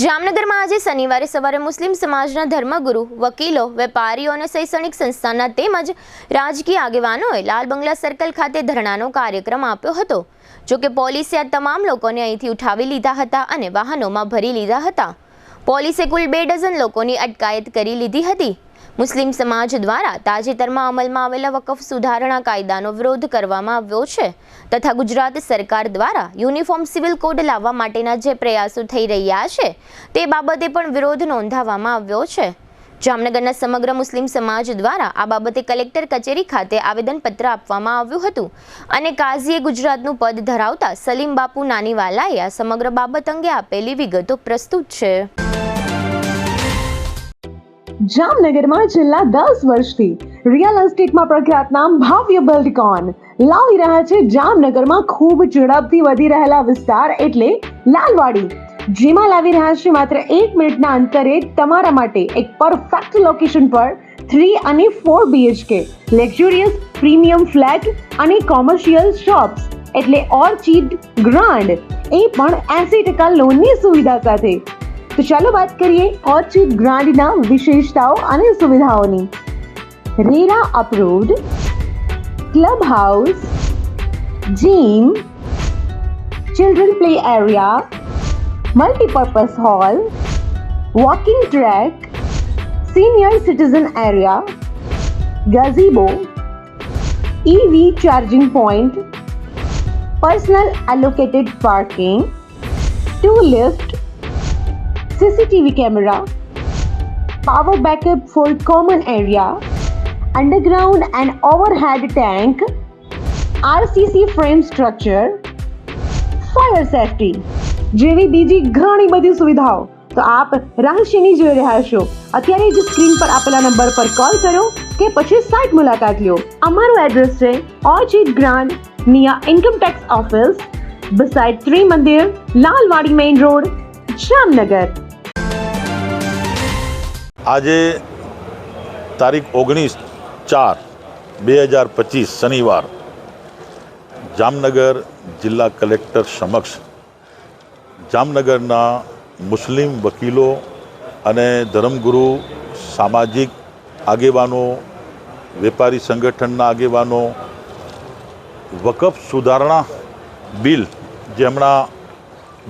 જામનગરમાં આજે શનિવારે સવારે મુસ્લિમ સમાજના ધર્મગુરુ, વકીલો, વેપારીઓ અને શૈક્ષણિક સંસ્થાના તેમજ રાજકીય આગેવાનોએ લાલ બંગલા સર્કલ ખાતે ધરણાનો કાર્યક્રમ આપ્યો હતો। જોકે પોલીસે આ તમામ લોકોને અહીંથી ઉઠાવી લીધા હતા અને વાહનોમાં ભરી લીધા હતા। પોલીસે કુલ 2 ડઝન લોકોની અટકાયત કરી લીધી હતી। મુસ્લિમ સમાજ દ્વારા તાજેતરમાં અમલમાં આવેલા વકફ સુધારણા કાયદાનો વિરોધ કરવામાં આવ્યો છે તથા ગુજરાત સરકાર દ્વારા યુનિફોર્મ સિવિલ કોડ લાવવા માટેના જે પ્રયાસો થઈ રહ્યા છે તે બાબતે પણ વિરોધ નોંધાવવામાં આવ્યો છે। જામનગરના સમગ્ર મુસ્લિમ સમાજ દ્વારા આ બાબતે કલેક્ટર કચેરી ખાતે આવેદનપત્ર આપવામાં આવ્યું હતું અને કાઝીએ ગુજરાતનું પદ ધરાવતા સલીમ બાપુ નાનીવાલાએ આ સમગ્ર બાબત અંગે આપેલી વિગતો પ્રસ્તુત છે। જામનગરમાં છેલ્લા 10 વર્ષથી રિયલ એસ્ટેટમાં પ્રખ્યાત નામ ભાવ્ય બિલ્ડકોન લાવી રહ્યા છે જામનગરમાં ખૂબ ઝડપથી વધી રહેલા વિસ્તાર એટલે લાલવાડી, જેમાં લાવી રહ્યા છે માત્ર 1 મિનિટના અંતરે તમારા માટે એક પરફેક્ટ લોકેશન પર 3 અને 4 BHK લક્ઝુરિયસ પ્રીમિયમ ફ્લેટ અને કોમર્શિયલ શોપ્સ એટલે ઓર્ચિડ ગ્રાન્ડ, એ પણ 80% લોનની સુવિધા સાથે। तो चलो बात करिए ऑर्चिड ग्रांड ना विशेषताओं અને સુવિધાઓની। RERA approved, club house, gym, children play area, multipurpose hall, walking track, senior citizen area, gazebo, EV charging point, personal allocated parking, 2 lift, CCTV camera, power backup for common area, underground and overhead tank, RCC frame structure, fire safety જેવી બીજી ઘણી બધી સુવિધાઓ તો આપ રહસ્યની જોઈ રહ્યા છો। અત્યારે જ સ્ક્રીન પર આપેલા નંબર પર કોલ કરો કે પછી સાઇટ મુલાકાત લો। અમારું એડ્રેસ છે orchid grand near income tax office beside Trimandir, Lalwadi main road, Jamnagar. આજે તારીખ 19/4/2025 શનિવાર જામનગર જિલ્લા કલેક્ટર સમક્ષ જામનગરના મુસ્લિમ વકીલો અને ધર્મગુરુ, સામાજિક આગેવાનો, વેપારી સંગઠનના આગેવાનો, વકફ સુધારણા બિલ જે હમણાં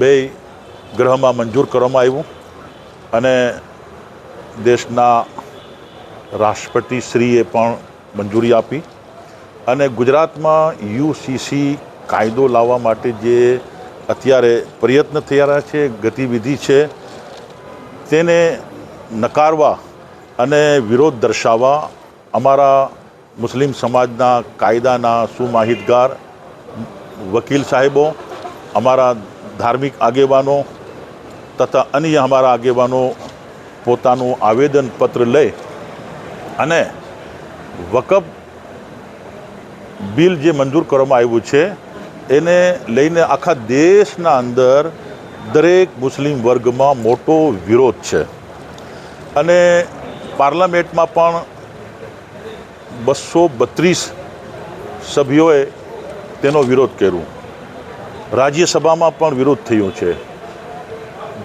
2 ગૃહમાં મંજૂર કરવામાં આવ્યું અને દેશના રાષ્ટ્રપતિશ્રીએ પણ મંજૂરી આપી અને ગુજરાતમાં UCC કાયદો લાવવા માટે જે અત્યારે પ્રયત્ન થઈ રહ્યા છે, ગતિવિધિ છે, તેને નકારવા અને વિરોધ દર્શાવવા અમારા મુસ્લિમ સમાજના કાયદાના સુમાહિતગાર વકીલ સાહેબો, અમારા ધાર્મિક આગેવાનો તથા અન્ય અમારા આગેવાનો પોતાનું આવેદનપત્ર લઈ અને વકફ બિલ જે મંજૂર કરવામાં આવ્યું છે એને લઈને આખા દેશના અંદર દરેક મુસ્લિમ વર્ગમાં મોટો વિરોધ છે અને પાર્લામેન્ટમાં પણ 232 સભ્યોએ તેનો વિરોધ કર્યો। રાજ્યસભામાં પણ વિરોધ થયો છે।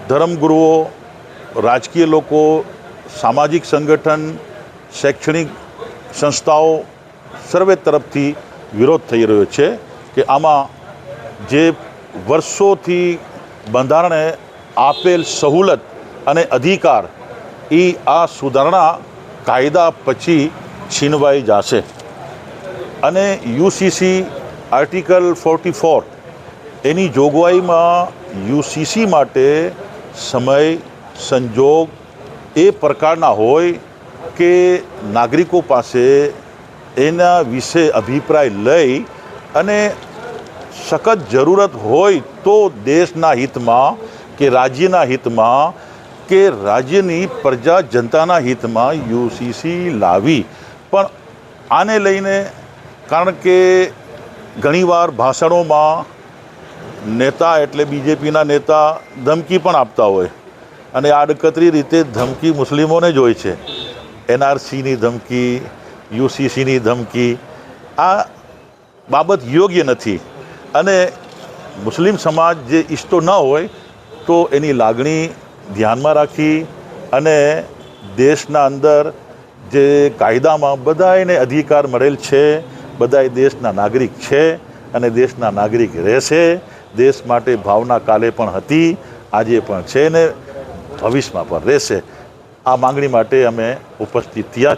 ધર્મગુરુઓ, રાજકીય લોકો, સામાજિક સંગઠન, શૈક્ષણિક સંસ્થાઓ સર્વે તરફથી વિરોધ થઈ રહ્યો છે કે આમાં જે વર્ષોથી બંધારણે આપેલ સહુલત અને અધિકાર એ આ સુધારણા કાયદા પછી છીનવાઈ જશે અને UCC આર્ટિકલ 44 એની જોગવાઈમાં UCC માટે સમય, સંજોગ એ પ્રકારના હોય કે નાગરિકો પાસે એના વિશે અભિપ્રાય લઈ અને સખત જરૂરત હોય તો દેશના હિતમાં કે રાજ્યના હિતમાં કે રાજ્યની પ્રજા જનતાના હિતમાં UCC લાવી। પણ આને લઈને કારણ કે ઘણીવાર ભાષણોમાં નેતા એટલે બીજેપીના નેતા ધમકી પણ આપતા હોય અને આડકતરી રીતે ધમકી મુસ્લિમોને જ હોય છે। NRCની ધમકી, UCCની ધમકી, આ બાબત યોગ્ય નથી અને મુસ્લિમ સમાજ જે ઈચ્છતો ન હોય તો એની લાગણી ધ્યાનમાં રાખી અને દેશના અંદર જે કાયદામાં બધાને અધિકાર મળેલ છે, બધાય દેશના નાગરિક છે અને દેશના નાગરિક રહેશે. દેશ માટે ભાવના કાલે પણ હતી, આજે પણ છે ને ભવિષ્યમાં પણ રહેશે. આ માંગણી માટે અમે ઉપસ્થિત થયા.